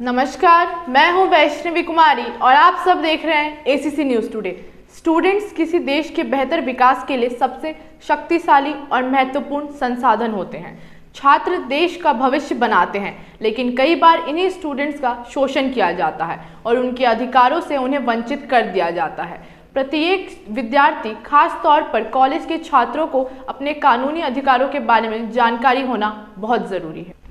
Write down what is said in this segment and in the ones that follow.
नमस्कार, मैं हूं वैष्णवी कुमारी और आप सब देख रहे हैं एसीसी न्यूज़ टुडे। स्टूडेंट्स किसी देश के बेहतर विकास के लिए सबसे शक्तिशाली और महत्वपूर्ण संसाधन होते हैं। छात्र देश का भविष्य बनाते हैं, लेकिन कई बार इन्हीं स्टूडेंट्स का शोषण किया जाता है और उनके अधिकारों से उन्हें वंचित कर दिया जाता है। प्रत्येक विद्यार्थी, खास तौर पर कॉलेज के छात्रों को अपने कानूनी अधिकारों के बारे में जानकारी होना बहुत ज़रूरी है।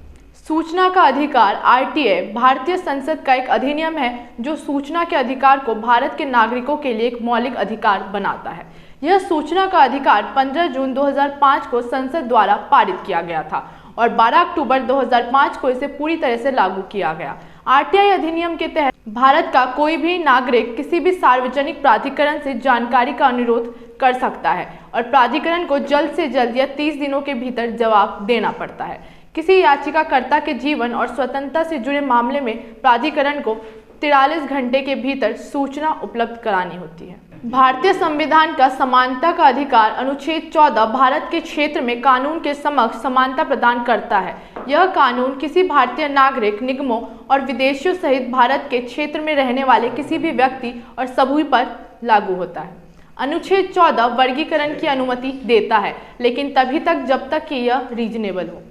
सूचना का अधिकार आरटीआई भारतीय संसद का एक अधिनियम है जो सूचना के अधिकार को भारत के नागरिकों के लिए एक मौलिक अधिकार बनाता है। यह सूचना का अधिकार 15 जून 2005 को संसद द्वारा पारित किया गया था और 12 अक्टूबर 2005 को इसे पूरी तरह से लागू किया गया। आरटीआई अधिनियम के तहत भारत का कोई भी नागरिक किसी भी सार्वजनिक प्राधिकरण से जानकारी का अनुरोध कर सकता है और प्राधिकरण को जल्द से जल्द या 30 दिनों के भीतर जवाब देना पड़ता है। किसी याचिकाकर्ता के जीवन और स्वतंत्रता से जुड़े मामले में प्राधिकरण को 43 घंटे के भीतर सूचना उपलब्ध करानी होती है। भारतीय संविधान का समानता का अधिकार अनुच्छेद 14 भारत के क्षेत्र में कानून के समक्ष समानता प्रदान करता है। यह कानून किसी भारतीय नागरिक, निगमों और विदेशियों सहित भारत के क्षेत्र में रहने वाले किसी भी व्यक्ति और समूह पर लागू होता है। अनुच्छेद 14 वर्गीकरण की अनुमति देता है, लेकिन तभी तक जब तक कि यह रीजनेबल हो।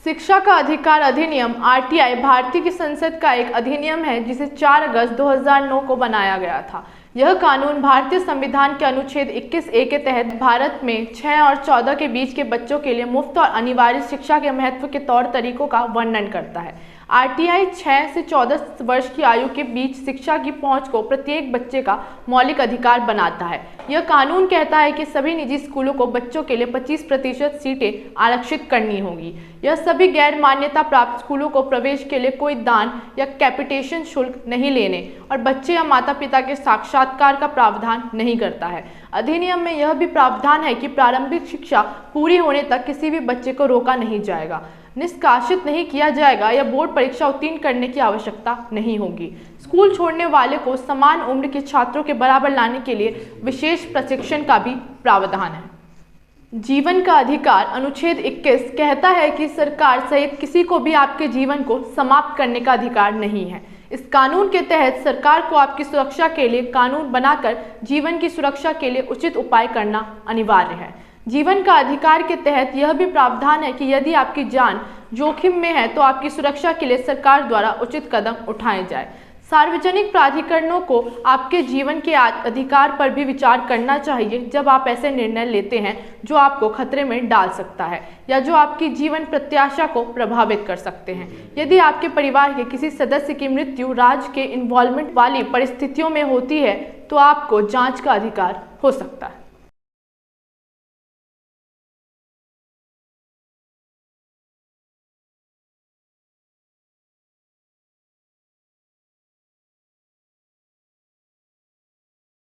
शिक्षा का अधिकार अधिनियम आरटीआई भारतीय की संसद का एक अधिनियम है जिसे 4 अगस्त 2009 को बनाया गया था। यह कानून भारतीय संविधान के अनुच्छेद 21A के तहत भारत में 6 और 14 के बीच के बच्चों के लिए मुफ्त और अनिवार्य शिक्षा के महत्व के तौर तरीकों का वर्णन करता है। आरटीआई 6 से 14 वर्ष की आयु के बीच शिक्षा की पहुंच को प्रत्येक बच्चे का मौलिक अधिकार बनाता है। यह कानून कहता है कि सभी निजी स्कूलों को बच्चों के लिए 25% सीटें आरक्षित करनी होगी। यह सभी गैर मान्यता प्राप्त स्कूलों को प्रवेश के लिए कोई दान या कैपिटेशन शुल्क नहीं लेने और बच्चे या माता पिता के साक्षात्कार का प्रावधान नहीं करता है। अधिनियम में यह भी प्रावधान है कि प्रारंभिक शिक्षा पूरी होने तक किसी भी बच्चे को रोका नहीं जाएगा, निष्कासित नहीं किया जाएगा या बोर्ड परीक्षा उत्तीर्ण करने की आवश्यकता नहीं होगी। स्कूल छोड़ने वाले को समान उम्र के छात्रों के बराबर लाने के लिए विशेष प्रशिक्षण का भी प्रावधान है। जीवन का अधिकार अनुच्छेद 21 कहता है कि सरकार सहित किसी को भी आपके जीवन को समाप्त करने का अधिकार नहीं है। इस कानून के तहत सरकार को आपकी सुरक्षा के लिए कानून बनाकर जीवन की सुरक्षा के लिए उचित उपाय करना अनिवार्य है। जीवन का अधिकार के तहत यह भी प्रावधान है कि यदि आपकी जान जोखिम में है तो आपकी सुरक्षा के लिए सरकार द्वारा उचित कदम उठाए जाए। सार्वजनिक प्राधिकरणों को आपके जीवन के अधिकार पर भी विचार करना चाहिए जब आप ऐसे निर्णय लेते हैं जो आपको खतरे में डाल सकता है या जो आपकी जीवन प्रत्याशा को प्रभावित कर सकते हैं। यदि आपके परिवार के किसी सदस्य की मृत्यु राज्य के इन्वॉल्वमेंट वाली परिस्थितियों में होती है तो आपको जांच का अधिकार हो सकता है।